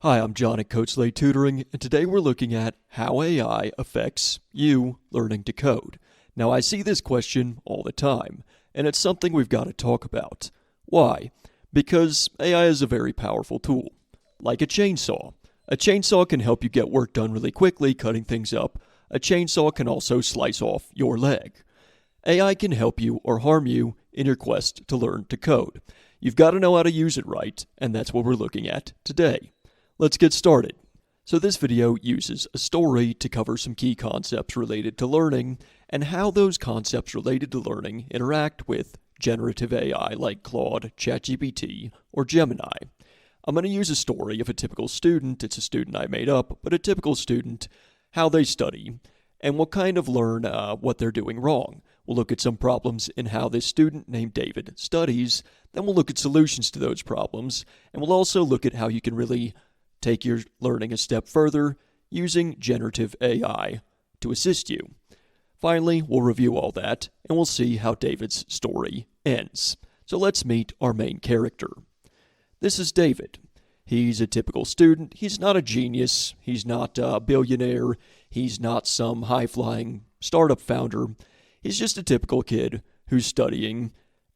Hi, I'm John at Code Slate Tutoring, and today we're looking at how AI affects you learning to code. Now, I see this question all the time, and it's something we've got to talk about. Why? Because AI is a very powerful tool, like a chainsaw. A chainsaw can help you get work done really quickly, cutting things up. A chainsaw can also slice off your leg. AI can help you or harm you in your quest to learn to code. You've got to know how to use it right, and that's what we're looking at today. Let's get started. So this video uses a story to cover some key concepts related to learning and how those concepts related to learning interact with generative AI like Claude, ChatGPT, or Gemini. I'm going to use a story of a typical student. It's a student I made up, but a typical student, how they study, and we'll kind of learn what they're doing wrong. We'll look at some problems in how this student named David studies, then we'll look at solutions to those problems, and we'll also look at how you can really take your learning a step further using generative AI to assist you. Finally, we'll review all that, and we'll see how David's story ends. So let's meet our main character. This is David. He's a typical student. He's not a genius. He's not a billionaire. He's not some high-flying startup founder. He's just a typical kid who's studying,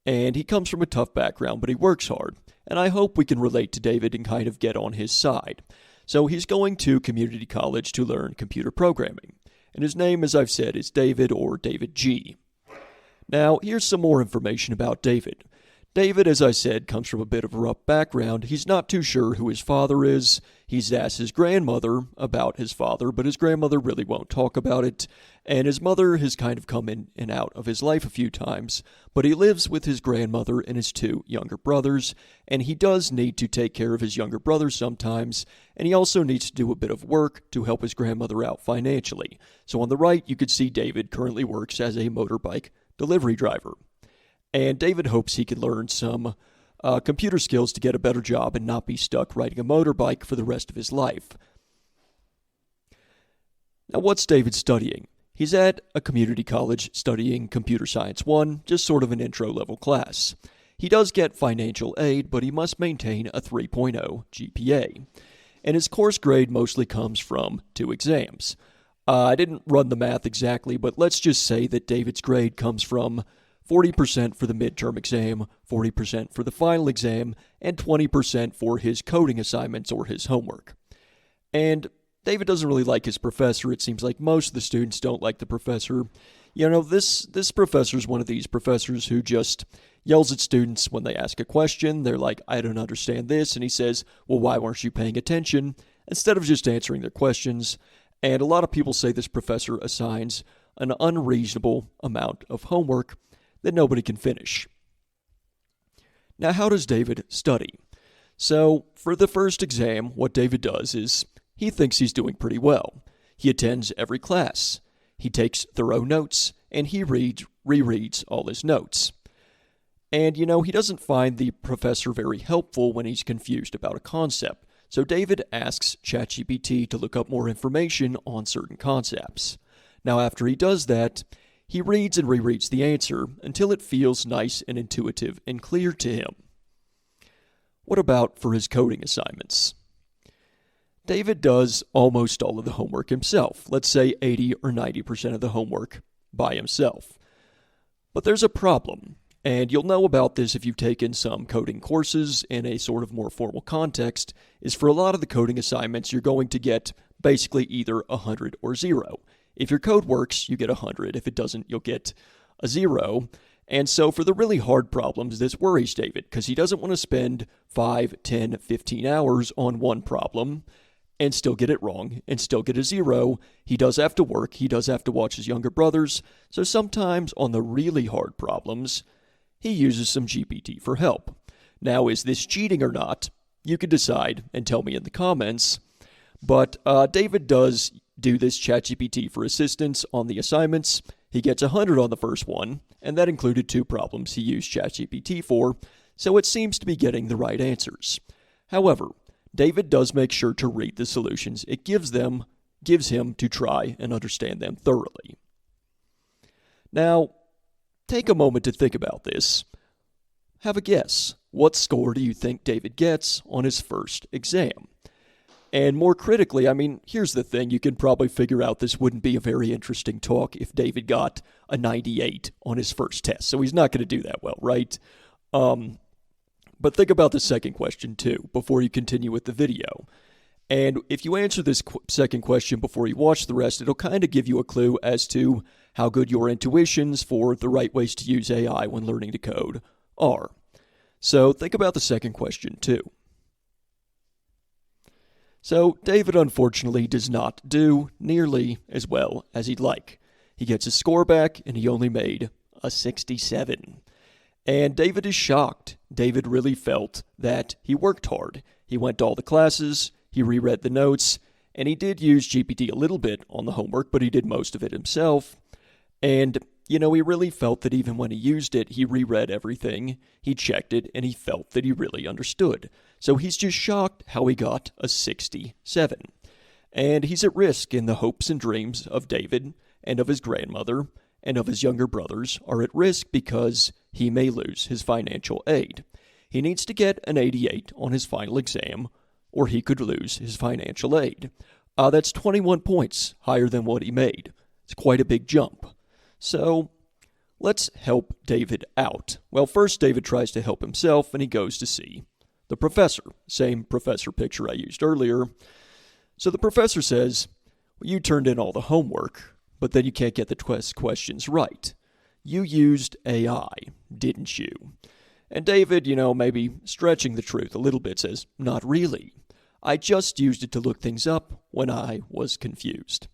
and he comes from a tough background, but he works hard. And I hope we can relate to David and kind of get on his side. So he's going to community college to learn computer programming. And his name, as I've said, is David or David G. Now, here's some more information about David. David, as I said, comes from a bit of a rough background. He's not too sure who his father is. He's asked his grandmother about his father, but his grandmother really won't talk about it. And his mother has kind of come in and out of his life a few times. But he lives with his grandmother and his two younger brothers. And he does need to take care of his younger brother sometimes. And he also needs to do a bit of work to help his grandmother out financially. So on the right, you could see David currently works as a motorbike delivery driver. And David hopes he can learn some computer skills to get a better job and not be stuck riding a motorbike for the rest of his life. Now, what's David studying? He's at a community college studying Computer Science 1, just sort of an intro-level class. He does get financial aid, but he must maintain a 3.0 GPA. And his course grade mostly comes from 2 exams. I didn't run the math exactly, but let's just say that David's grade comes from 40% for the midterm exam, 40% for the final exam, and 20% for his coding assignments or his homework. And David doesn't really like his professor. It seems like most of the students don't like the professor. You know, this professor is one of these professors who just yells at students when they ask a question. They're like, I don't understand this. And he says, well, why weren't you paying attention? Instead of just answering their questions. And a lot of people say this professor assigns an unreasonable amount of homework that nobody can finish. Now, how does David study? So, for the first exam, what David does is he thinks he's doing pretty well. He attends every class. He takes thorough notes, and he rereads all his notes. And, you know, he doesn't find the professor very helpful when he's confused about a concept. So David asks ChatGPT to look up more information on certain concepts. Now, after he does that, he reads and rereads the answer until it feels nice and intuitive and clear to him. What about for his coding assignments? David does almost all of the homework himself. Let's say 80 or 90% of the homework by himself. But there's a problem, and you'll know about this if you've taken some coding courses in a sort of more formal context, is for a lot of the coding assignments, you're going to get basically either 100 or 0. If your code works, you get 100. If it doesn't, you'll get a 0. And so for the really hard problems, this worries David because he doesn't want to spend 5, 10, 15 hours on one problem and still get it wrong and still get a 0. He does have to work. He does have to watch his younger brothers. So sometimes on the really hard problems, he uses some GPT for help. Now, is this cheating or not? You can decide and tell me in the comments. But David does do this ChatGPT for assistance on the assignments. He gets 100 on the first one, and that included 2 problems he used ChatGPT for, so it seems to be getting the right answers. However, David does make sure to read the solutions it gives him to try and understand them thoroughly. Now, take a moment to think about this. Have a guess. What score do you think David gets on his first exam? And more critically, I mean, here's the thing. You can probably figure out this wouldn't be a very interesting talk if David got a 98 on his first test. So he's not going to do that well, right? But think about the second question, too, before you continue with the video. And if you answer this second question before you watch the rest, it'll kind of give you a clue as to how good your intuitions for the right ways to use AI when learning to code are. So think about the second question, too. So David unfortunately does not do nearly as well as he'd like. He gets his score back and he only made a 67. And David is shocked. David really felt that he worked hard. He went to all the classes, he reread the notes, and he did use GPT a little bit on the homework, but he did most of it himself. And, he really felt that even when he used it, he reread everything, he checked it, and he felt that he really understood. So he's just shocked how he got a 67. And he's at risk, and the hopes and dreams of David and of his grandmother and of his younger brothers are at risk because he may lose his financial aid. He needs to get an 88 on his final exam, or he could lose his financial aid. That's 21 points higher than what he made. It's quite a big jump. So let's help David out. Well, first David tries to help himself, and he goes to see the professor. Same professor picture I used earlier. So the professor says, well, you turned in all the homework, but then you can't get the questions right. You used AI, didn't you? And David, maybe stretching the truth a little bit, says, not really. I just used it to look things up when I was confused.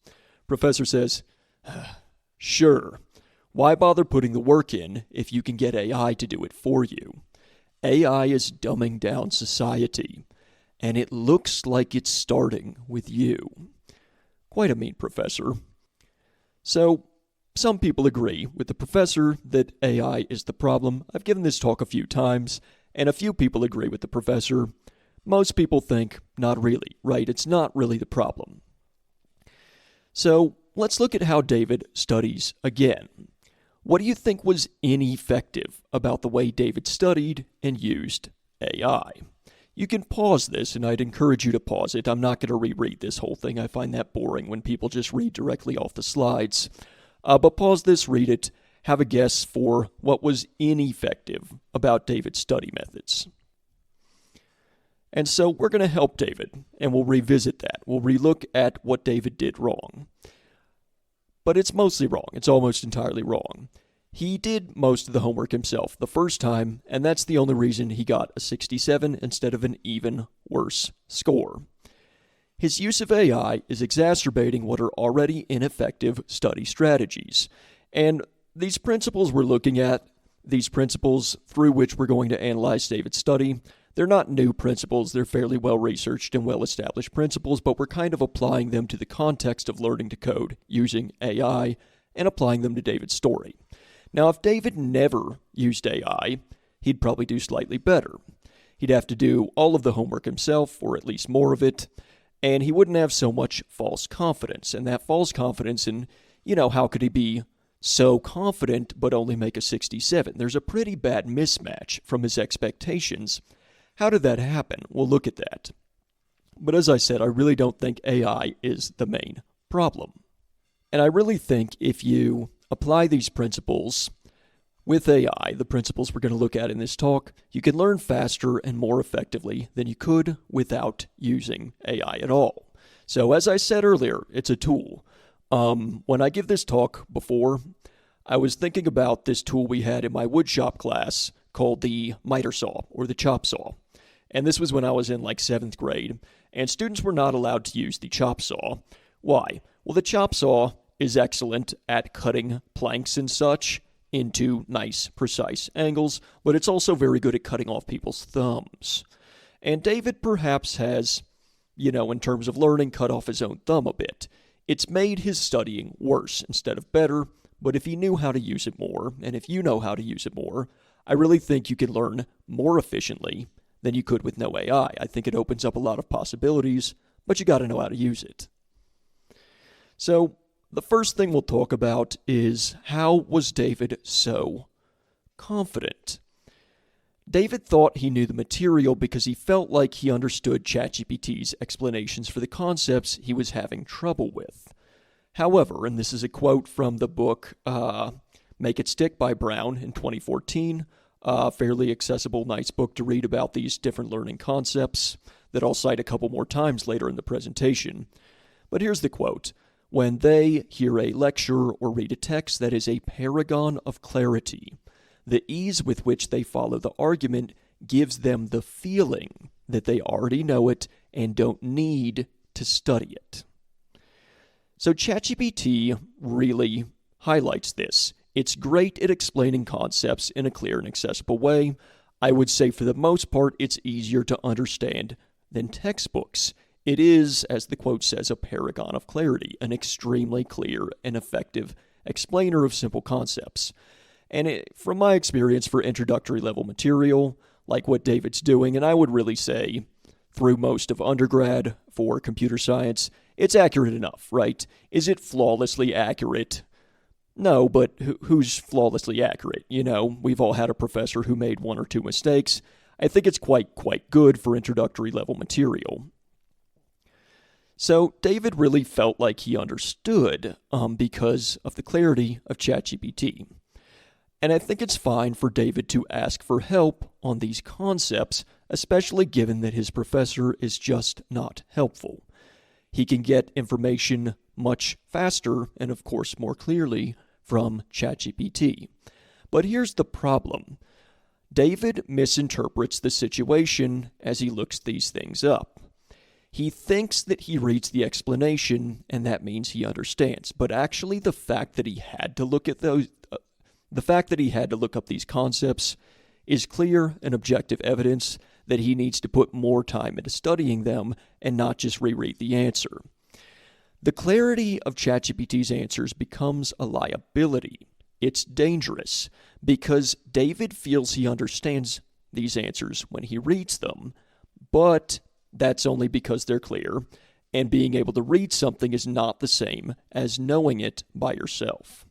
Professor says, sure. Why bother putting the work in if you can get AI to do it for you? AI is dumbing down society, and it looks like it's starting with you. Quite a mean professor. So, some people agree with the professor that AI is the problem. I've given this talk a few times, and a few people agree with the professor. Most people think, not really, right? It's not really the problem. So, let's look at how David studies again. What do you think was ineffective about the way David studied and used AI? You can pause this, and I'd encourage you to pause it. I'm not going to reread this whole thing. I find that boring when people just read directly off the slides. But pause this, read it, have a guess for what was ineffective about David's study methods. And so we're going to help David, and we'll revisit that. We'll relook at what David did wrong. But it's mostly wrong. It's almost entirely wrong. He did most of the homework himself the first time, and that's the only reason he got a 67 instead of an even worse score. His use of AI is exacerbating what are already ineffective study strategies. And these principles we're looking at, these principles through which we're going to analyze David's study, they're not new principles. They're fairly well-researched and well-established principles, but we're kind of applying them to the context of learning to code using AI and applying them to David's story. Now, if David never used AI, he'd probably do slightly better. He'd have to do all of the homework himself, or at least more of it, and he wouldn't have so much false confidence. And that false confidence in, how could he be so confident but only make a 67? There's a pretty bad mismatch from his expectations. How did that happen? We'll look at that. But as I said, I really don't think AI is the main problem. And I really think if you apply these principles with AI, the principles we're going to look at in this talk, you can learn faster and more effectively than you could without using AI at all. So as I said earlier, it's a tool. When I give this talk before, I was thinking about this tool we had in my woodshop class called the miter saw or the chop saw. And this was when I was in 7th grade, and students were not allowed to use the chop saw. Why? Well, the chop saw is excellent at cutting planks and such into nice, precise angles, but it's also very good at cutting off people's thumbs. And David perhaps has, in terms of learning, cut off his own thumb a bit. It's made his studying worse instead of better, but if he knew how to use it more, and if you know how to use it more, I really think you can learn more efficiently than you could with no AI. I think it opens up a lot of possibilities, but you got to know how to use it. So, the first thing we'll talk about is how was David so confident? David thought he knew the material because he felt like he understood ChatGPT's explanations for the concepts he was having trouble with. However, and this is a quote from the book Make It Stick by Brown in 2014, a fairly accessible, nice book to read about these different learning concepts that I'll cite a couple more times later in the presentation. But here's the quote. When they hear a lecture or read a text that is a paragon of clarity, the ease with which they follow the argument gives them the feeling that they already know it and don't need to study it. So ChatGPT really highlights this. It's great at explaining concepts in a clear and accessible way. I would say for the most part, it's easier to understand than textbooks. It is, as the quote says, a paragon of clarity, an extremely clear and effective explainer of simple concepts. And from my experience for introductory level material, like what David's doing, and I would really say through most of undergrad for computer science, it's accurate enough, right? Is it flawlessly accurate? No, but who's flawlessly accurate? You know, we've all had a professor who made one or two mistakes. I think it's quite good for introductory level material. So David really felt like he understood because of the clarity of ChatGPT. And I think it's fine for David to ask for help on these concepts, especially given that his professor is just not helpful. He can get information much faster and, of course, more clearly from ChatGPT. But here's the problem. David misinterprets the situation as he looks these things up. He thinks that he reads the explanation and that means he understands, but actually the fact that he had to look up these concepts is clear and objective evidence that he needs to put more time into studying them and not just reread the answer. The clarity of ChatGPT's answers becomes a liability. It's dangerous because David feels he understands these answers when he reads them, but that's only because they're clear, and being able to read something is not the same as knowing it by yourself.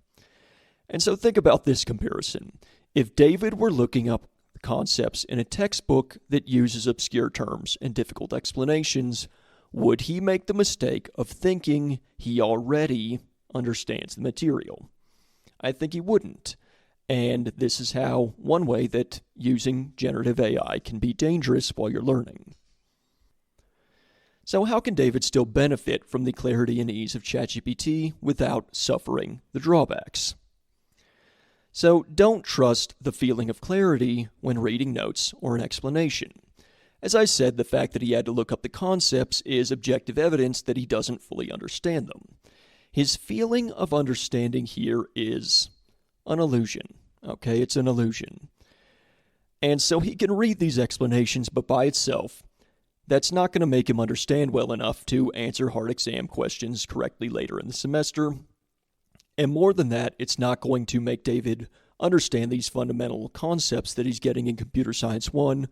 And so think about this comparison. If David were looking up concepts in a textbook that uses obscure terms and difficult explanations, would he make the mistake of thinking he already understands the material? I think he wouldn't. And this is how one way that using generative AI can be dangerous while you're learning. So how can David still benefit from the clarity and ease of ChatGPT without suffering the drawbacks? So don't trust the feeling of clarity when reading notes or an explanation. As I said, the fact that he had to look up the concepts is objective evidence that he doesn't fully understand them. His feeling of understanding here is an illusion. Okay, it's an illusion. And so he can read these explanations, but by itself, that's not going to make him understand well enough to answer hard exam questions correctly later in the semester. And more than that, it's not going to make David understand these fundamental concepts that he's getting in Computer Science 1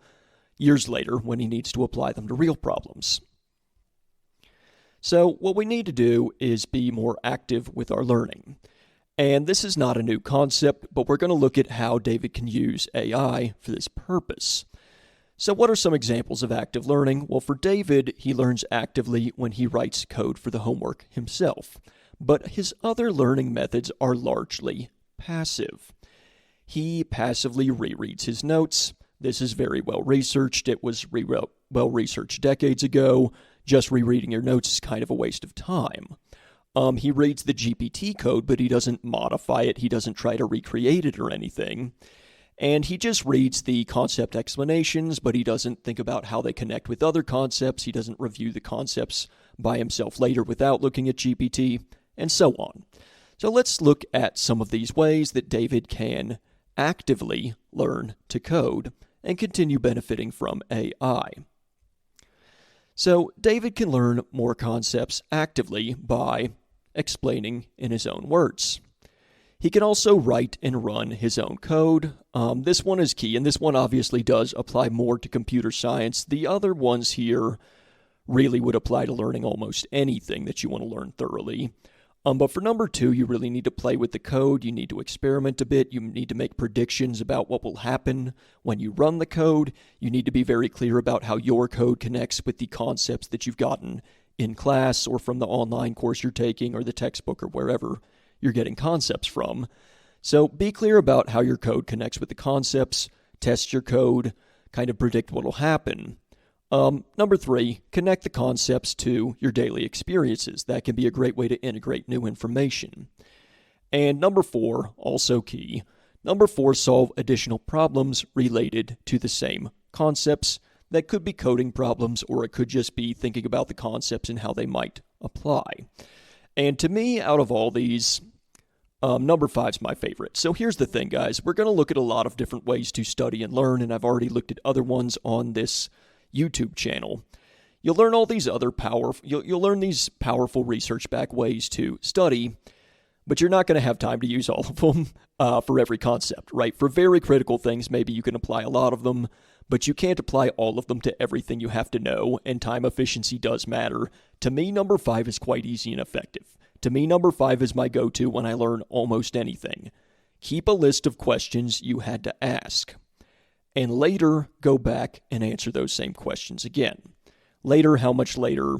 years later when he needs to apply them to real problems. So what we need to do is be more active with our learning. And this is not a new concept, but we're going to look at how David can use AI for this purpose. So what are some examples of active learning? Well, for David, he learns actively when he writes code for the homework himself. But his other learning methods are largely passive. He passively rereads his notes. This is very well researched. It was well researched decades ago. Just rereading your notes is kind of a waste of time. He reads the GPT code, but he doesn't modify it. He doesn't try to recreate it or anything. And he just reads the concept explanations, but he doesn't think about how they connect with other concepts. He doesn't review the concepts by himself later without looking at GPT, and so on. So let's look at some of these ways that David can actively learn to code and continue benefiting from AI. So David can learn more concepts actively by explaining in his own words. He can also write and run his own code. This one is key, and this one obviously does apply more to computer science. The other ones here really would apply to learning almost anything that you want to learn thoroughly. But for number 2, you really need to play with the code. You need to experiment a bit. You need to make predictions about what will happen when you run the code. You need to be very clear about how your code connects with the concepts that you've gotten in class or from the online course you're taking or the textbook or wherever you're getting concepts from. So be clear about how your code connects with the concepts, test your code, kind of predict what will happen. Number 3, connect the concepts to your daily experiences. That can be a great way to integrate new information. And number 4, also key, number 4, solve additional problems related to the same concepts. That could be coding problems, or it could just be thinking about the concepts and how they might apply. And to me, out of all these, number 5 is my favorite. So here's the thing, guys. We're going to look at a lot of different ways to study and learn, and I've already looked at other ones on this YouTube channel. You'll learn all these other you'll learn these powerful research-backed ways to study, but you're not going to have time to use all of them for every concept, right? For very critical things, maybe you can apply a lot of them, but you can't apply all of them to everything you have to know, and time efficiency does matter. To me, number 5 is quite easy and effective. To me, number 5 is my go-to when I learn almost anything. Keep a list of questions you had to ask, and later go back and answer those same questions again. Later, how much later?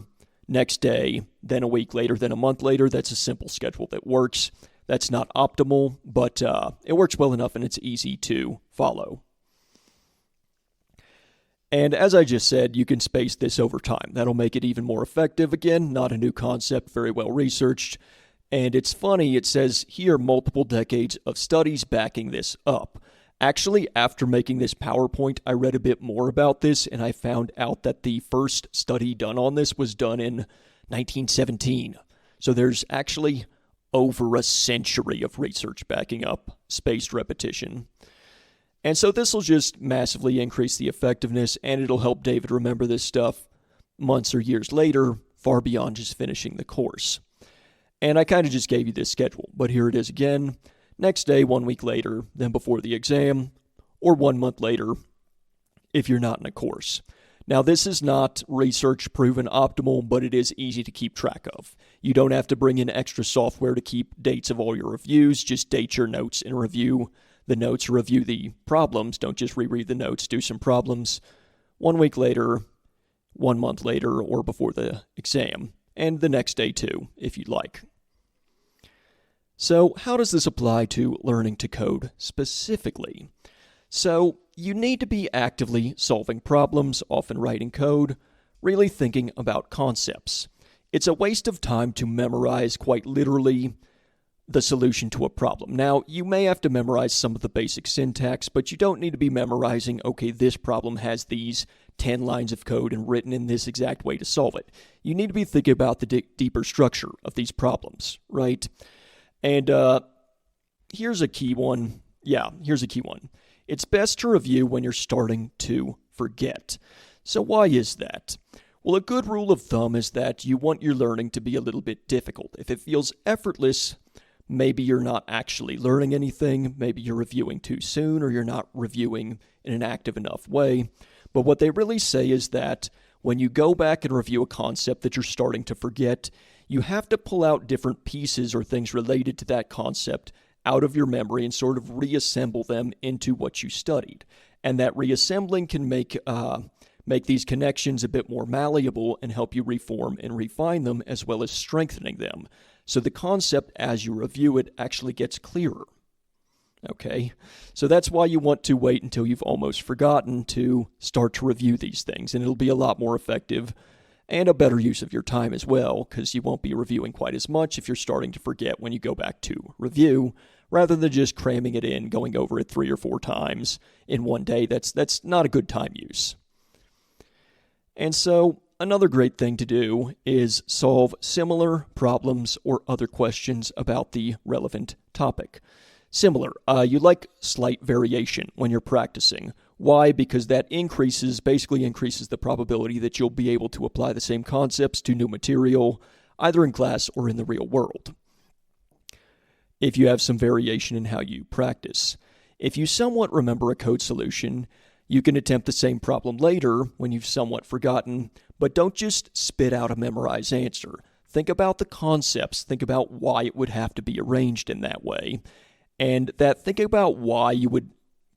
Next day, then a week later, then a month later. That's a simple schedule that works. That's not optimal, but it works well enough and it's easy to follow. And as I just said, you can space this over time. That'll make it even more effective. Again, not a new concept, very well researched. And it's funny, it says here multiple decades of studies backing this up. Actually, after making this PowerPoint, I read a bit more about this, and I found out that the first study done on this was done in 1917. So there's actually over a century of research backing up spaced repetition. And so this will just massively increase the effectiveness, and it'll help David remember this stuff months or years later, far beyond just finishing the course. And I kind of just gave you this schedule, but here it is again. Next day, 1 week later, then before the exam, or 1 month later if you're not in a course. Now, this is not research proven optimal, but it is easy to keep track of. You don't have to bring in extra software to keep dates of all your reviews. Just date your notes and review the notes, review the problems. Don't just reread the notes, do some problems 1 week later, 1 month later, or before the exam, and the next day too, if you'd like. So how does this apply to learning to code specifically? So you need to be actively solving problems, often writing code, really thinking about concepts. It's a waste of time to memorize quite literally the solution to a problem. Now, you may have to memorize some of the basic syntax, but you don't need to be memorizing, okay, this problem has these 10 lines of code and written in this exact way to solve it. You need to be thinking about the deeper structure of these problems, right? And here's a key one. Yeah, here's a key one. It's best to review when you're starting to forget. So why is that? Well, a good rule of thumb is that you want your learning to be a little bit difficult. If it feels effortless, maybe you're not actually learning anything. Maybe you're reviewing too soon, or you're not reviewing in an active enough way. But what they really say is that when you go back and review a concept that you're starting to forget, you have to pull out different pieces or things related to that concept out of your memory and sort of reassemble them into what you studied. And that reassembling can make these connections a bit more malleable and help you reform and refine them, as well as strengthening them. So the concept, as you review it, actually gets clearer. Okay, so that's why you want to wait until you've almost forgotten to start to review these things, and it'll be a lot more effective and a better use of your time as well, because you won't be reviewing quite as much if you're starting to forget when you go back to review, rather than just cramming it in, going over it 3 or 4 times in one day. That's not a good time use. And so another great thing to do is solve similar problems or other questions about the relevant topic. Similar, you like slight variation when you're practicing. Why? Because that basically increases the probability that you'll be able to apply the same concepts to new material, either in class or in the real world, if you have some variation in how you practice. If you somewhat remember a code solution, you can attempt the same problem later when you've somewhat forgotten, but don't just spit out a memorized answer. think about the concepts, think about why it would have to be arranged in that way. And that thinking about why you would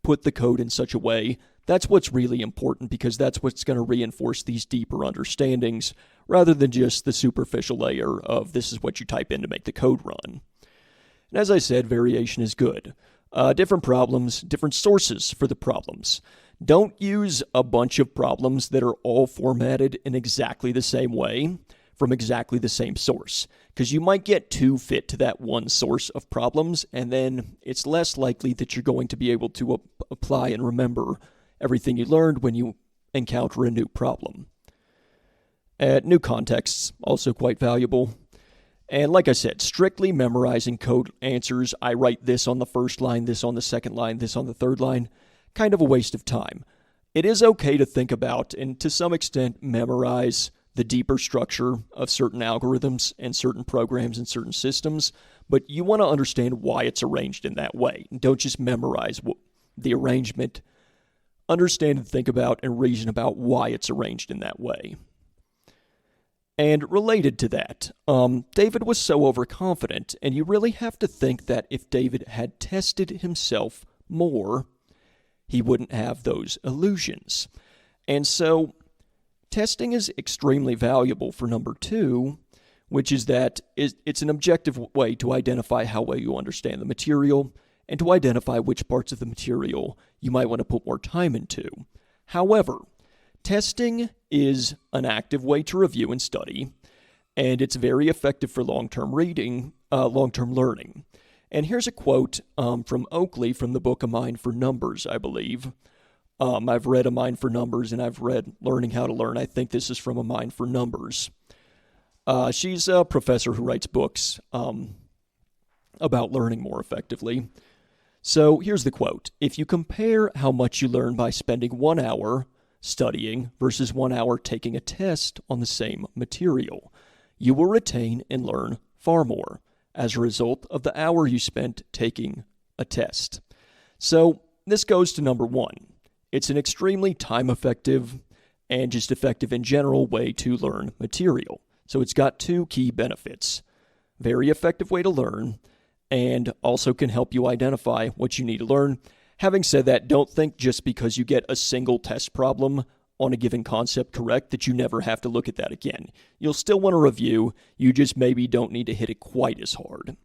put the code in such a way, that's what's really important, because that's what's going to reinforce these deeper understandings rather than just the superficial layer of this is what you type in to make the code run. And as I said, variation is good. Different problems, different sources for the problems. Don't use a bunch of problems that are all formatted in exactly the same way from exactly the same source, because you might get too fit to that one source of problems, and then it's less likely that you're going to be able to apply and remember everything you learned when you encounter a new problem. New contexts, also quite valuable. And like I said, strictly memorizing code answers, I write this on the first line, this on the second line, this on the third line, kind of a waste of time. It is okay to think about and to some extent memorize the deeper structure of certain algorithms and certain programs and certain systems, but you want to understand why it's arranged in that way. Don't just memorize the arrangement. Understand and think about and reason about why it's arranged in that way. And related to that, David was so overconfident, and you really have to think that if David had tested himself more, he wouldn't have those illusions. And so testing is extremely valuable for number 2, which is that it's an objective way to identify how well you understand the material and to identify which parts of the material you might want to put more time into. However, testing is an active way to review and study, and it's very effective for long-term learning. And here's a quote from Oakley from the book A Mind for Numbers, I believe. I've read A Mind for Numbers, and I've read Learning How to Learn. I think this is from A Mind for Numbers. She's a professor who writes books about learning more effectively. So here's the quote. If you compare how much you learn by spending 1 hour studying versus 1 hour taking a test on the same material, you will retain and learn far more as a result of the hour you spent taking a test. So this goes to number 1. It's an extremely time-effective and just effective in general way to learn material. So it's got 2 key benefits. Very effective way to learn, and also can help you identify what you need to learn. Having said that, don't think just because you get a single test problem on a given concept correct that you never have to look at that again. You'll still want to review, you just maybe don't need to hit it quite as hard.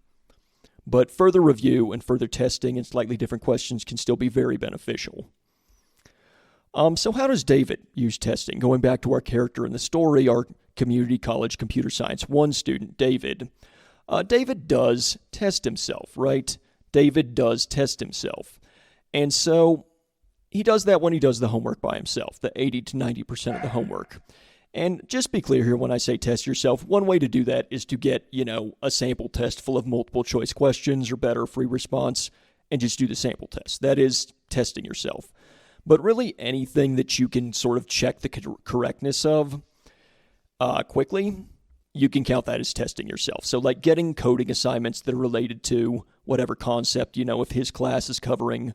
But further review and further testing and slightly different questions can still be very beneficial. So how does David use testing? Going back to our character in the story, our community college computer science 1 student, David. David does test himself, right? David does test himself. And so he does that when he does the homework by himself, the 80 to 90% of the homework. And just be clear here when I say test yourself, one way to do that is to get, a sample test full of multiple choice questions or better free response and just do the sample test. That is testing yourself. But really anything that you can sort of check the correctness of quickly, you can count that as testing yourself. So like getting coding assignments that are related to whatever concept, if his class is covering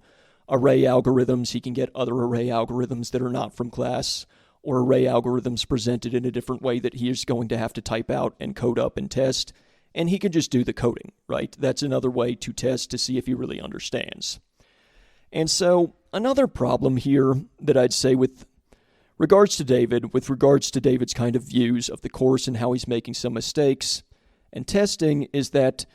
array algorithms, he can get other array algorithms that are not from class, or array algorithms presented in a different way that he is going to have to type out and code up and test, and he can just do the coding, right? That's another way to test to see if he really understands. And so another problem here that I'd say with regards to David's kind of views of the course and how he's making some mistakes and testing is that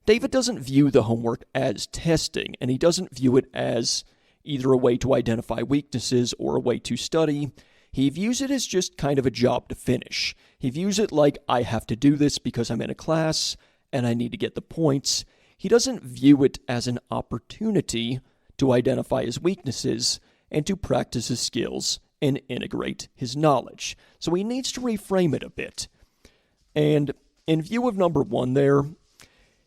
David doesn't view the homework as testing, and he doesn't view it as either a way to identify weaknesses or a way to study. He views it as just kind of a job to finish. He views it like, I have to do this because I'm in a class and I need to get the points. He doesn't view it as an opportunity to identify his weaknesses and to practice his skills and integrate his knowledge. So he needs to reframe it a bit. And in view of number 1 there,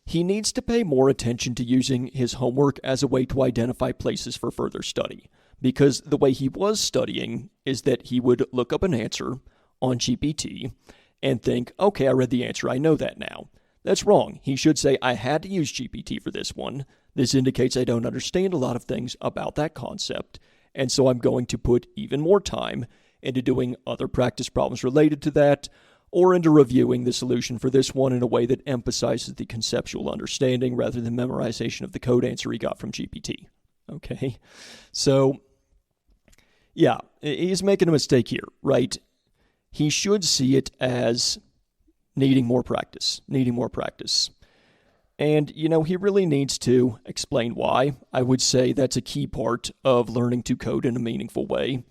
he needs to pay more attention to using his homework as a way to identify places for further study. Because the way he was studying is that he would look up an answer on GPT and think, okay, I read the answer, I know that now. That's wrong. He should say, I had to use GPT for this one. This indicates I don't understand a lot of things about that concept, and so I'm going to put even more time into doing other practice problems related to that, or into reviewing the solution for this one in a way that emphasizes the conceptual understanding rather than memorization of the code answer he got from GPT. Okay, so yeah, he's making a mistake here, right? He should see it as needing more practice. And, he really needs to explain why. I would say that's a key part of learning to code in a meaningful way.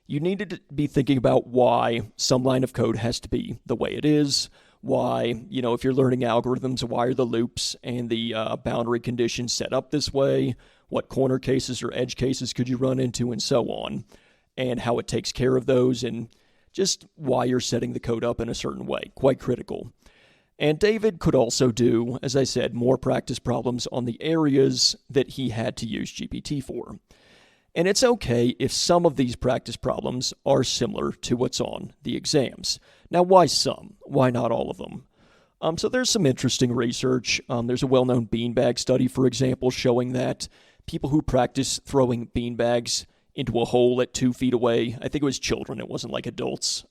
You need to be thinking about why some line of code has to be the way it is, why, if you're learning algorithms, why are the loops and the boundary conditions set up this way, what corner cases or edge cases could you run into, and so on, and how it takes care of those, and just why you're setting the code up in a certain way. Quite critical. And David could also do, as I said, more practice problems on the areas that he had to use GPT for. And it's okay if some of these practice problems are similar to what's on the exams. Now, why some? Why not all of them? So there's some interesting research. There's a well-known beanbag study, for example, showing that people who practice throwing beanbags into a hole at 2 feet away, I think it was children, it wasn't like adults,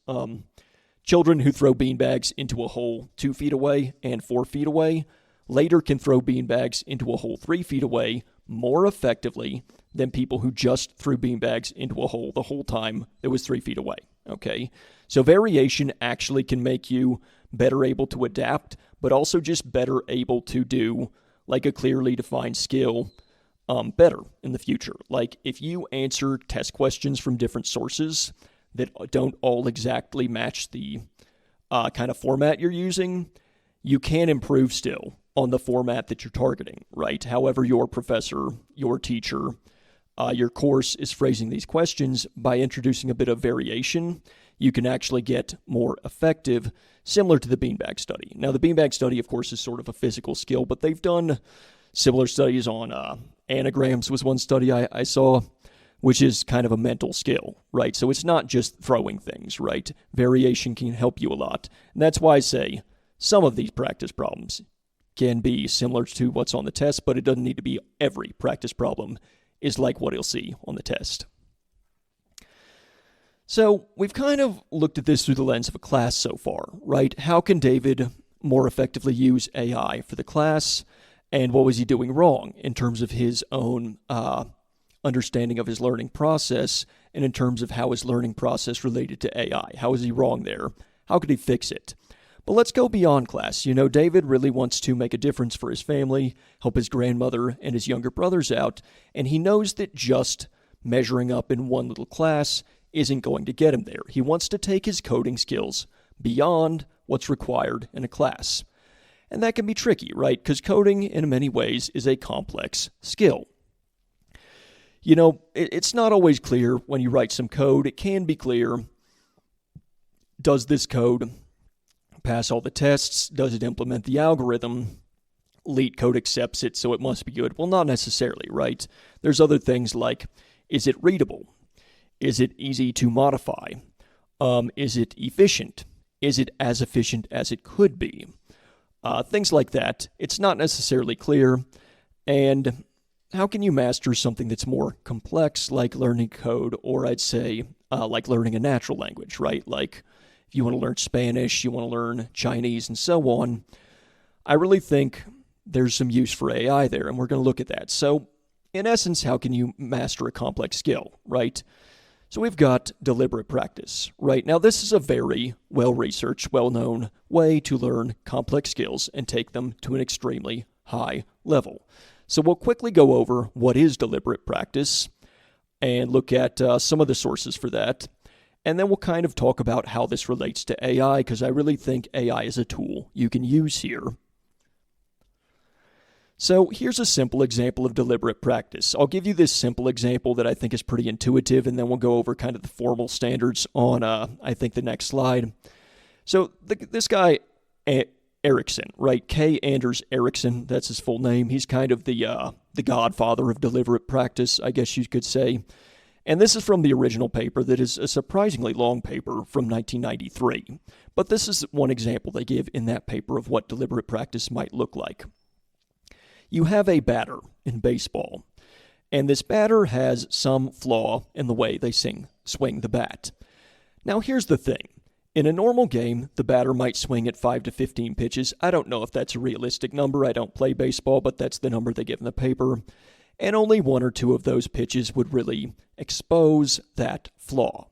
children who throw beanbags into a hole 2 feet away and 4 feet away later can throw beanbags into a hole 3 feet away more effectively than people who just threw beanbags into a hole the whole time that was 3 feet away. Okay, so variation actually can make you better able to adapt, but also just better able to do like a clearly defined skill better in the future. Like if you answer test questions from different sources that don't all exactly match the kind of format you're using, you can improve still on the format that you're targeting, right? However, your professor, your teacher, your course is phrasing these questions, by introducing a bit of variation, you can actually get more effective, similar to the beanbag study. Now, the beanbag study, of course, is sort of a physical skill, but they've done similar studies on anagrams was one study I saw, which is kind of a mental skill, right? So it's not just throwing things, right? Variation can help you a lot. And that's why I say some of these practice problems can be similar to what's on the test, but it doesn't need to be every practice problem is like what he'll see on the test. So we've kind of looked at this through the lens of a class so far, right? How can David more effectively use AI for the class? And what was he doing wrong in terms of his own understanding of his learning process, and in terms of how his learning process related to AI? How was he wrong there? How could he fix it? But let's go beyond class. David really wants to make a difference for his family, help his grandmother and his younger brothers out, and he knows that just measuring up in one little class isn't going to get him there. He wants to take his coding skills beyond what's required in a class. And that can be tricky, right? Because coding, in many ways, is a complex skill. It's not always clear when you write some code. It can be clear, does this code pass all the tests? Does it implement the algorithm? Leet code accepts it, so it must be good. Well, not necessarily, right? There's other things like, is it readable? Is it easy to modify? Is it efficient? Is it as efficient as it could be? Things like that. It's not necessarily clear. And how can you master something that's more complex, like learning code, or I'd say like learning a natural language, right? Like if you want to learn Spanish, you want to learn Chinese, and so on. I really think there's some use for AI there, and we're going to look at that. So in essence, how can you master a complex skill, right? So we've got deliberate practice, right? Now, this is a very well-researched, well-known way to learn complex skills and take them to an extremely high level. So we'll quickly go over what is deliberate practice and look at some of the sources for that. And then we'll kind of talk about how this relates to AI, because I really think AI is a tool you can use here. So here's a simple example of deliberate practice. I'll give you this simple example that I think is pretty intuitive, and then we'll go over kind of the formal standards on, I think, the next slide. So this guy, Erickson, right? K. Anders Erickson, that's his full name. He's kind of the godfather of deliberate practice, I guess you could say. And this is from the original paper that is a surprisingly long paper from 1993. But this is one example they give in that paper of what deliberate practice might look like. You have a batter in baseball, and this batter has some flaw in the way they swing the bat. Now, here's the thing. In a normal game, the batter might swing at 5 to 15 pitches. I don't know if that's a realistic number. I don't play baseball, but that's the number they give in the paper. And only 1 or 2 of those pitches would really expose that flaw.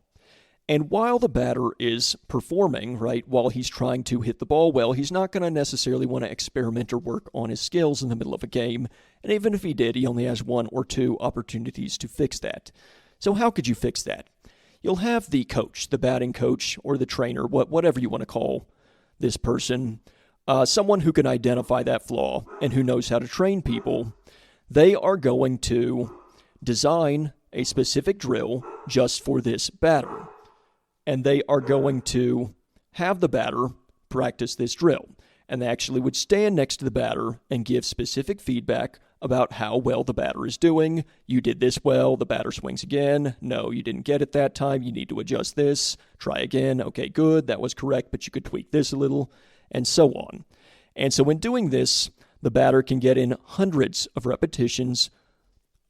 And while the batter is performing, right, while he's trying to hit the ball well, he's not going to necessarily want to experiment or work on his skills in the middle of a game. And even if he did, he only has 1 or 2 opportunities to fix that. So how could you fix that? You'll have the coach, the batting coach, or the trainer, whatever you want to call this person, someone who can identify that flaw and who knows how to train people. They are going to design a specific drill just for this batter. And they are going to have the batter practice this drill. And they actually would stand next to the batter and give specific feedback about how well the batter is doing. You did this well, the batter swings again. No, you didn't get it that time. You need to adjust this. Try again. Okay, good. That was correct, but you could tweak this a little, and so on. And so in doing this, the batter can get in hundreds of repetitions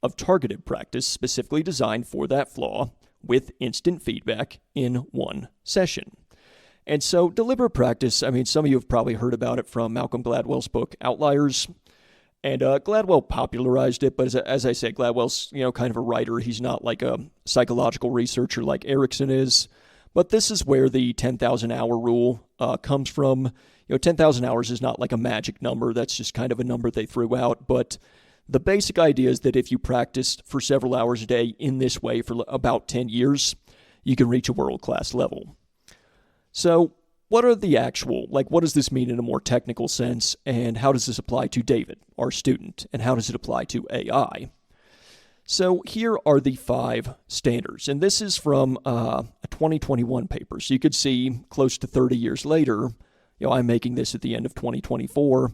of targeted practice specifically designed for that flaw with instant feedback in one session. And so deliberate practice, I mean, some of you have probably heard about it from Malcolm Gladwell's book, Outliers. And Gladwell popularized it, but as I said, Gladwell's, kind of a writer. He's not like a psychological researcher like Erickson is. But this is where the 10,000-hour rule comes from. 10,000 hours is not like a magic number. That's just kind of a number they threw out. But the basic idea is that if you practiced for several hours a day in this way for about 10 years, you can reach a world-class level. So what are the actual, what does this mean in a more technical sense, and how does this apply to David, our student, and how does it apply to AI? So here are the 5 standards, and this is from a 2021 paper. So you could see close to 30 years later, I'm making this at the end of 2024,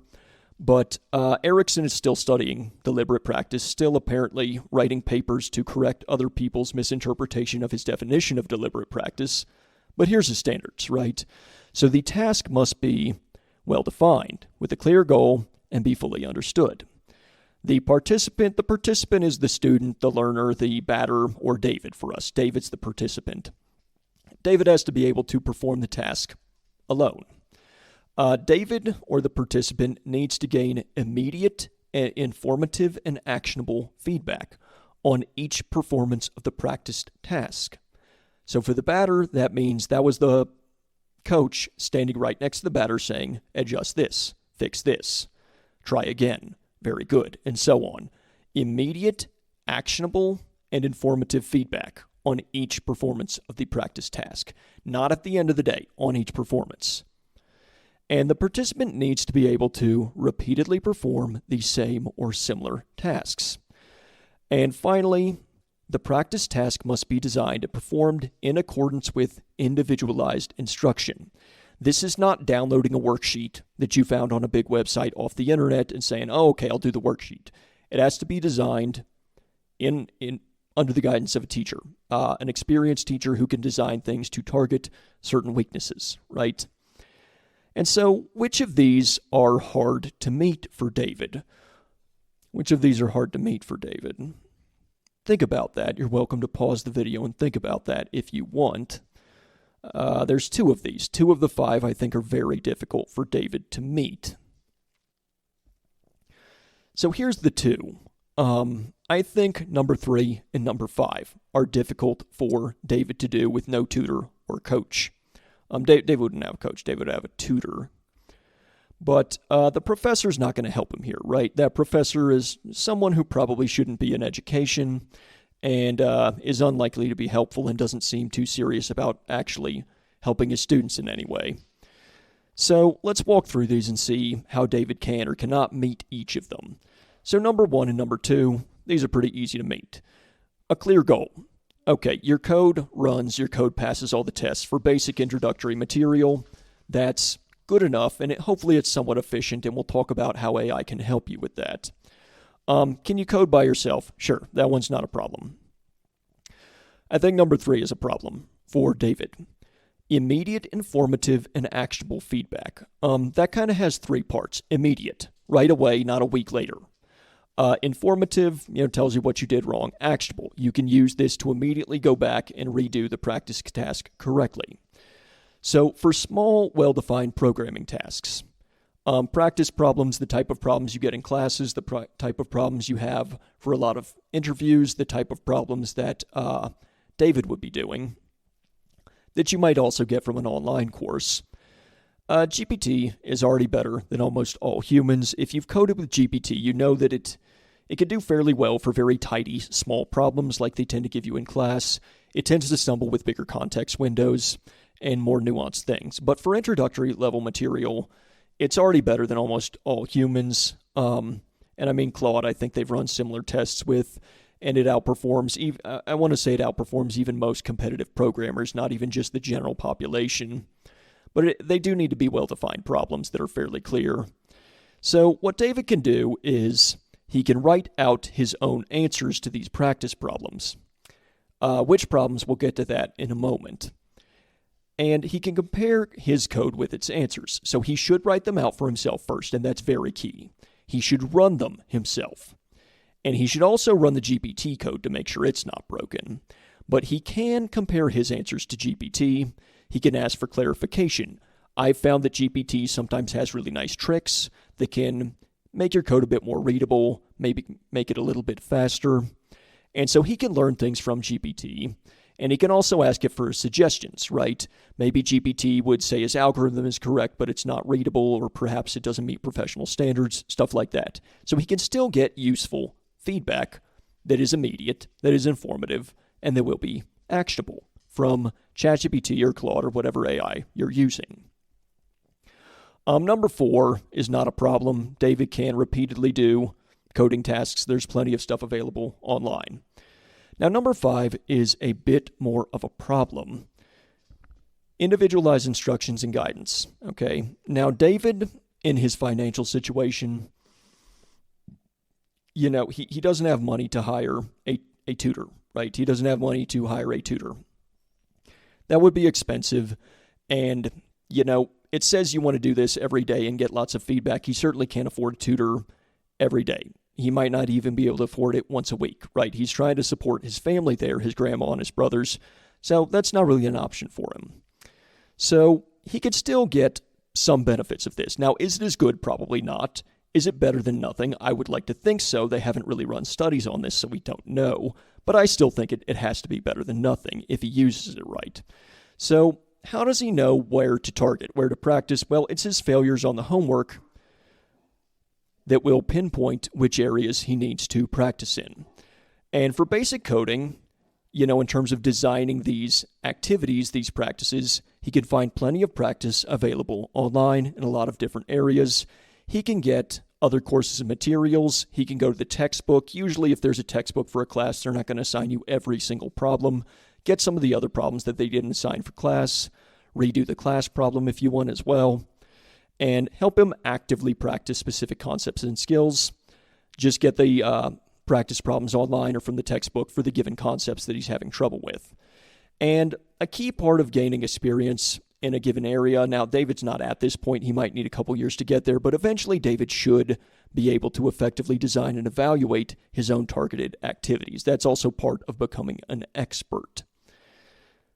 but Erickson is still studying deliberate practice, still apparently writing papers to correct other people's misinterpretation of his definition of deliberate practice. But here's the standards, right? So the task must be well-defined, with a clear goal, and be fully understood. The participant is the student, the learner, the batter, or David for us. David's the participant. David has to be able to perform the task alone. David, or the participant, needs to gain immediate, and informative, and actionable feedback on each performance of the practiced task. So for the batter, that means that was the coach standing right next to the batter saying, adjust this, fix this, try again, very good, and so on. Immediate, actionable, and informative feedback on each performance of the practice task. Not at the end of the day, on each performance. And the participant needs to be able to repeatedly perform the same or similar tasks. And finally, the practice task must be designed and performed in accordance with individualized instruction. This is not downloading a worksheet that you found on a big website off the internet and saying, oh, okay, I'll do the worksheet. It has to be designed under the guidance of a teacher, an experienced teacher who can design things to target certain weaknesses, right? And so, which of these are hard to meet for David? Which of these are hard to meet for David? Think about that. You're welcome to pause the video and think about that if you want. There's 2 of these. 2 of the 5 I think are very difficult for David to meet. So here's the 2. I think number 3 and number 5 are difficult for David to do with no tutor or coach. David wouldn't have a coach. David would have a tutor. But the professor's not going to help him here, right? That professor is someone who probably shouldn't be in education and is unlikely to be helpful and doesn't seem too serious about actually helping his students in any way. So let's walk through these and see how David can or cannot meet each of them. So number 1 and number 2, these are pretty easy to meet. A clear goal. Okay, your code runs, your code passes all the tests for basic introductory material. That's good enough, and hopefully it's somewhat efficient, and we'll talk about how AI can help you with that. Can you code by yourself? Sure, that one's not a problem. I think number 3 is a problem for David. Immediate, informative, and actionable feedback. That kind of has 3 parts. Immediate, right away, not a week later. Informative, tells you what you did wrong. Actionable, you can use this to immediately go back and redo the practice task correctly. So for small, well-defined programming tasks, practice problems, the type of problems you get in classes, the type of problems you have for a lot of interviews, the type of problems that David would be doing, that you might also get from an online course. GPT is already better than almost all humans. If you've coded with GPT, you know that it can do fairly well for very tidy, small problems like they tend to give you in class. It tends to stumble with bigger context windows and more nuanced things. But for introductory level material, it's already better than almost all humans. And I mean, Claude, I think they've run similar tests with, and it outperforms, I want to say it outperforms even most competitive programmers, not even just the general population. But they do need to be well-defined problems that are fairly clear. So what David can do is he can write out his own answers to these practice problems. Which problems, we'll get to that in a moment. And he can compare his code with its answers. So he should write them out for himself first, and that's very key. He should run them himself. And he should also run the GPT code to make sure it's not broken. But he can compare his answers to GPT. He can ask for clarification. I've found that GPT sometimes has really nice tricks that can make your code a bit more readable, maybe make it a little bit faster. And so he can learn things from GPT. And he can also ask it for suggestions, right? Maybe GPT would say his algorithm is correct, but it's not readable, or perhaps it doesn't meet professional standards, stuff like that. So he can still get useful feedback that is immediate, that is informative, and that will be actionable from ChatGPT or Claude or whatever AI you're using. Number 4 is not a problem. David can repeatedly do coding tasks. There's plenty of stuff available online. Now, number 5 is a bit more of a problem. Individualized instructions and guidance. Okay. Now, David, in his financial situation, he doesn't have money to hire a tutor, right? He doesn't have money to hire a tutor. That would be expensive. And, it says you want to do this every day and get lots of feedback. He certainly can't afford a tutor every day. He might not even be able to afford it once a week, right? He's trying to support his family there, his grandma and his brothers. So that's not really an option for him. So he could still get some benefits of this. Now, is it as good? Probably not. Is it better than nothing? I would like to think so. They haven't really run studies on this, so we don't know. But I still think it has to be better than nothing if he uses it right. So how does he know where to target, where to practice? Well, it's his failures on the homework that will pinpoint which areas he needs to practice in. And for basic coding, in terms of designing these activities, these practices, he can find plenty of practice available online in a lot of different areas. He can get other courses and materials. He can go to the textbook. Usually if there's a textbook for a class, they're not going to assign you every single problem. Get some of the other problems that they didn't assign for class. Redo the class problem if you want as well. And help him actively practice specific concepts and skills. Just get the practice problems online or from the textbook for the given concepts that he's having trouble with. And a key part of gaining experience in a given area, now David's not at this point, he might need a couple years to get there, but eventually David should be able to effectively design and evaluate his own targeted activities. That's also part of becoming an expert.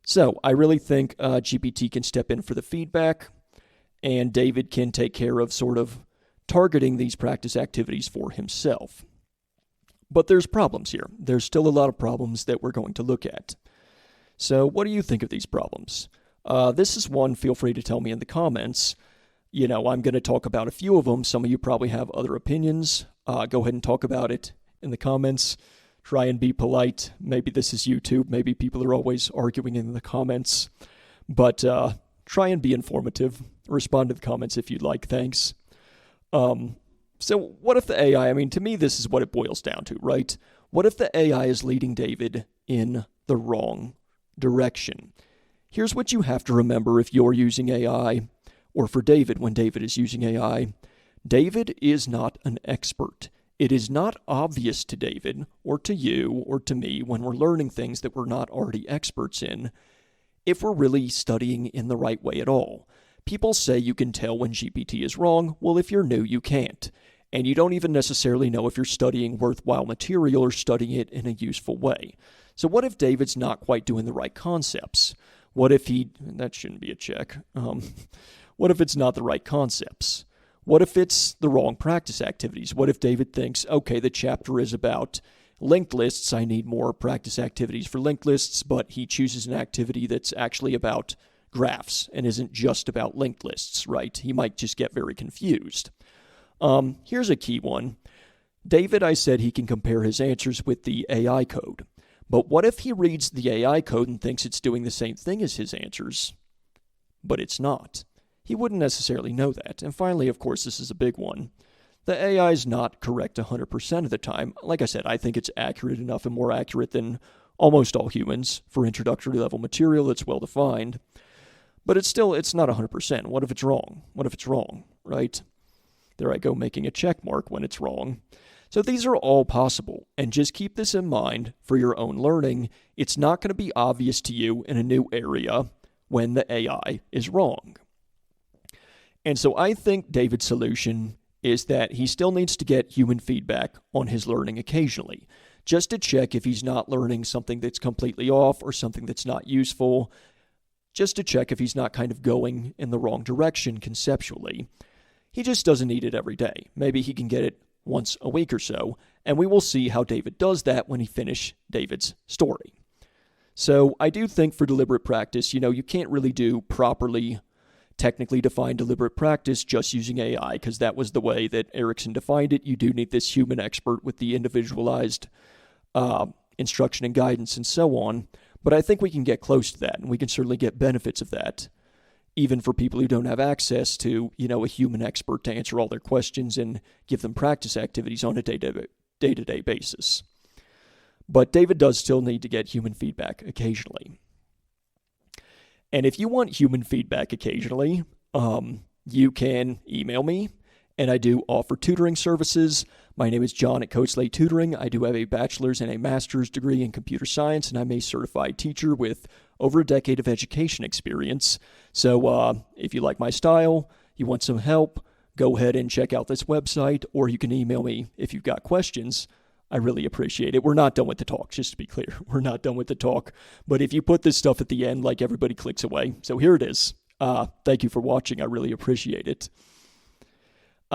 So I really think GPT can step in for the feedback, and David can take care of sort of targeting these practice activities for himself. But there's problems here. There's still a lot of problems that we're going to look at. So what do you think of these problems? This is one, feel free to tell me in the comments. I'm going to talk about a few of them. Some of you probably have other opinions. Go ahead and talk about it in the comments. Try and be polite. Maybe this is YouTube. Maybe people are always arguing in the comments. But try and be informative. Respond to the comments if you'd like. Thanks. So what if the AI, to me, this is what it boils down to, right? What if the AI is leading David in the wrong direction? Here's what you have to remember if you're using AI, or for David when David is using AI. David is not an expert. It is not obvious to David, or to you, or to me, when we're learning things that we're not already experts in, if we're really studying in the right way at all. People say you can tell when GPT is wrong. Well, if you're new, you can't. And you don't even necessarily know if you're studying worthwhile material or studying it in a useful way. So what if David's not quite doing the right concepts? What if that shouldn't be a check. What if it's not the right concepts? What if it's the wrong practice activities? What if David thinks, okay, the chapter is about linked lists, I need more practice activities for linked lists, but he chooses an activity that's actually about graphs and isn't just about linked lists, right? He might just get very confused. Here's a key one. David, I said he can compare his answers with the AI code. But what if he reads the AI code and thinks it's doing the same thing as his answers, but it's not? He wouldn't necessarily know that. And finally, of course, this is a big one. The AI is not correct 100% of the time. Like I said, I think it's accurate enough and more accurate than almost all humans for introductory level material that's well defined. But it's not 100%. What if it's wrong? What if it's wrong, right? There I go making a check mark when it's wrong. So these are all possible, and just keep this in mind for your own learning. It's not going to be obvious to you in a new area when the AI is wrong. And so I think David's solution is that he still needs to get human feedback on his learning occasionally, just to check if he's not learning something that's completely off or something that's not useful, just to check if he's not kind of going in the wrong direction conceptually. He just doesn't need it every day. Maybe he can get it once a week or so, and we will see how David does that when he finishes David's story. So I do think for deliberate practice, you can't really do properly technically defined deliberate practice just using AI, because that was the way that Erickson defined it. You do need this human expert with the individualized instruction and guidance and so on. But I think we can get close to that, and we can certainly get benefits of that, even for people who don't have access to, a human expert to answer all their questions and give them practice activities on a day-to-day basis. But David does still need to get human feedback occasionally. And if you want human feedback occasionally, you can email me, and I do offer tutoring services. My name is John at Code Slate Tutoring. I do have a bachelor's and a master's degree in computer science, and I'm a certified teacher with over a decade of education experience. So if you like my style, you want some help, go ahead and check out this website, or you can email me if you've got questions. I really appreciate it. We're not done with the talk, just to be clear. We're not done with the talk. But if you put this stuff at the end, like everybody clicks away. So here it is. Thank you for watching. I really appreciate it.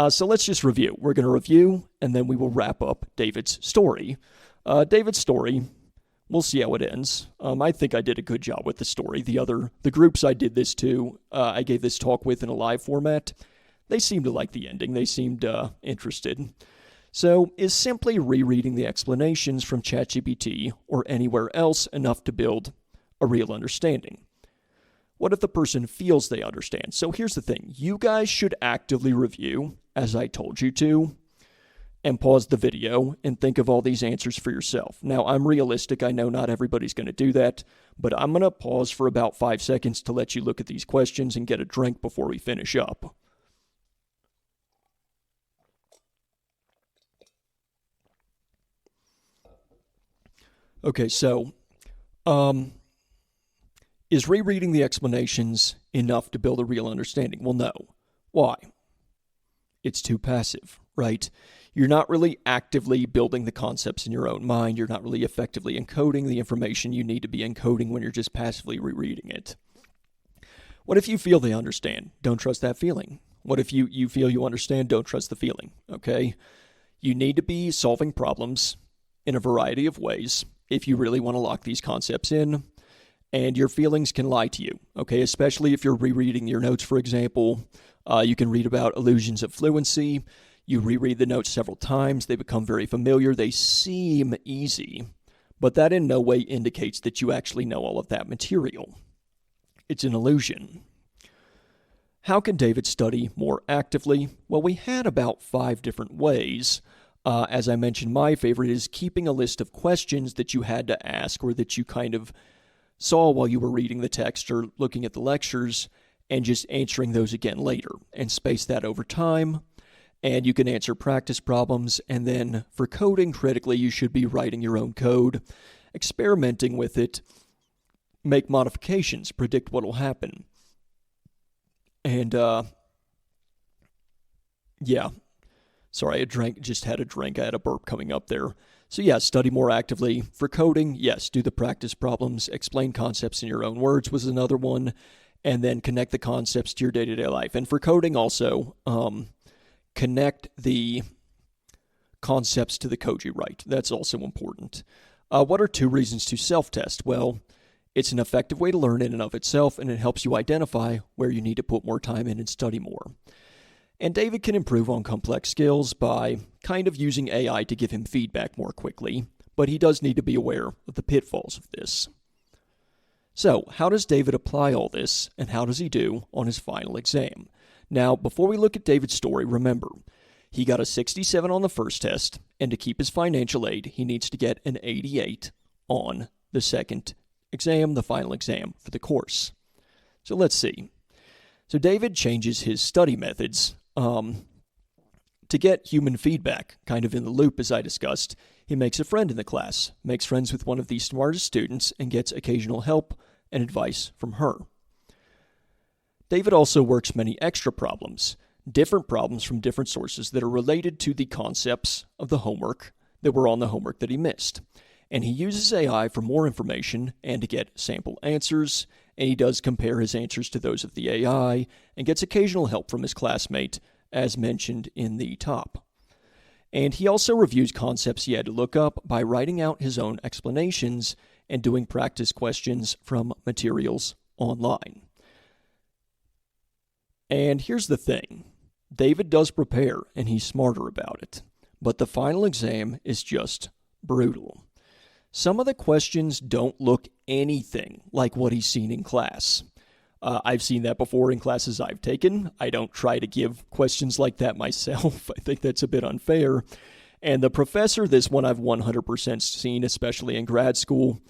So let's just review. We're going to review, and then we will wrap up David's story. David's story, we'll see how it ends. I think I did a good job with the story. The groups I did this to, I gave this talk with in a live format, they seemed to like the ending. They seemed interested. So, is simply rereading the explanations from ChatGPT or anywhere else enough to build a real understanding? What if the person feels they understand? So here's the thing. You guys should actively review, as I told you to, and pause the video and think of all these answers for yourself. Now, I'm realistic. I know not everybody's going to do that, but I'm going to pause for about 5 seconds to let you look at these questions and get a drink before we finish up. Okay, so, is rereading the explanations enough to build a real understanding? Well, no. Why? It's too passive, right? You're not really actively building the concepts in your own mind. You're not really effectively encoding the information you need to be encoding when you're just passively rereading it. What if you feel they understand? Don't trust that feeling. What if you feel you understand? Don't trust the feeling, okay? You need to be solving problems in a variety of ways if you really want to lock these concepts in, and your feelings can lie to you, okay? Especially if you're rereading your notes, for example. You can read about illusions of fluency. You reread the notes several times. They become very familiar. They seem easy, but that in no way indicates that you actually know all of that material. It's an illusion. How can David study more actively? Well, we had about 5 different ways. As I mentioned, my favorite is keeping a list of questions that you had to ask or that you kind of saw while you were reading the text or looking at the lectures, and just answering those again later, and space that over time. And you can answer practice problems, and then for coding critically, you should be writing your own code, experimenting with it, make modifications, predict what will happen. And, yeah. Sorry, just had a drink. I had a burp coming up there. So yeah, study more actively. For coding, yes, do the practice problems. Explain concepts in your own words was another one. And then connect the concepts to your day-to-day life. And for coding also, connect the concepts to the code you write. That's also important. What are 2 reasons to self-test? Well, it's an effective way to learn in and of itself, and it helps you identify where you need to put more time in and study more. And David can improve on complex skills by kind of using AI to give him feedback more quickly, but he does need to be aware of the pitfalls of this. So, how does David apply all this, and how does he do on his final exam? Now, before we look at David's story, remember, he got a 67 on the first test, and to keep his financial aid, he needs to get an 88 on the second exam, the final exam for the course. So let's see. So David changes his study methods to get human feedback, kind of in the loop as I discussed. He makes a friend in the class, makes friends with one of the smartest students, and gets occasional help and advice from her. David also works many extra problems, different problems from different sources that are related to the concepts of the homework that were on the homework that he missed. And he uses AI for more information and to get sample answers, and he does compare his answers to those of the AI and gets occasional help from his classmate, as mentioned in the top. And he also reviews concepts he had to look up by writing out his own explanations and doing practice questions from materials online. And here's the thing. David does prepare, and he's smarter about it. But the final exam is just brutal. Some of the questions don't look anything like what he's seen in class. I've seen that before in classes I've taken. I don't try to give questions like that myself. I think that's a bit unfair. And the professor, this one I've 100% seen, especially in grad school,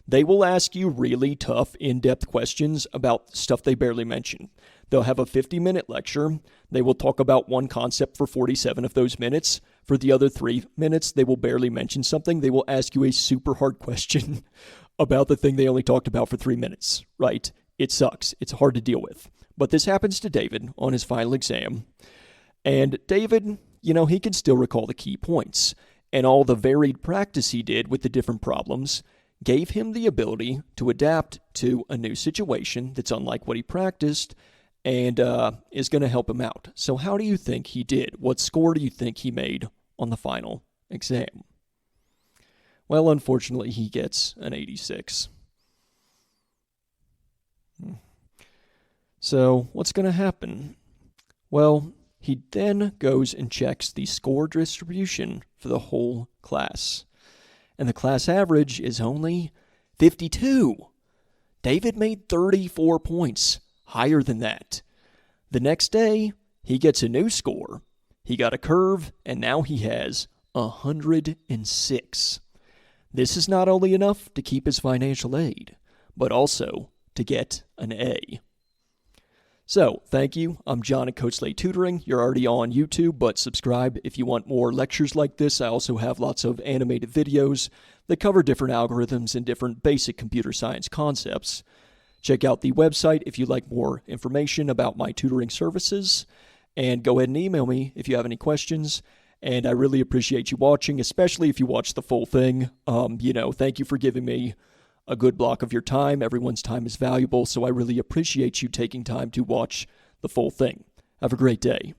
they will ask you really tough, in-depth questions about stuff they barely mention. They'll have a 50-minute lecture. They will talk about one concept for 47 of those minutes. For the other 3 minutes, they will barely mention something. They will ask you a super hard question about the thing they only talked about for 3 minutes, right? It sucks. It's hard to deal with. But this happens to David on his final exam. And David, he can still recall the key points. And all the varied practice he did with the different problems gave him the ability to adapt to a new situation that's unlike what he practiced and is going to help him out. So how do you think he did? What score do you think he made on the final exam? Well, unfortunately, he gets an 86. So what's going to happen? Well, he then goes and checks the score distribution for the whole class. And the class average is only 52. David made 34 points, higher than that. The next day, he gets a new score. He got a curve, and now he has 106. This is not only enough to keep his financial aid, but also to get an A. So, thank you. I'm John at Coach Slate Tutoring. You're already on YouTube, but subscribe if you want more lectures like this. I also have lots of animated videos that cover different algorithms and different basic computer science concepts. Check out the website if you'd like more information about my tutoring services, and go ahead and email me if you have any questions. And I really appreciate you watching, especially if you watch the full thing. Thank you for giving me a good block of your time. Everyone's time is valuable, so I really appreciate you taking time to watch the full thing. Have a great day.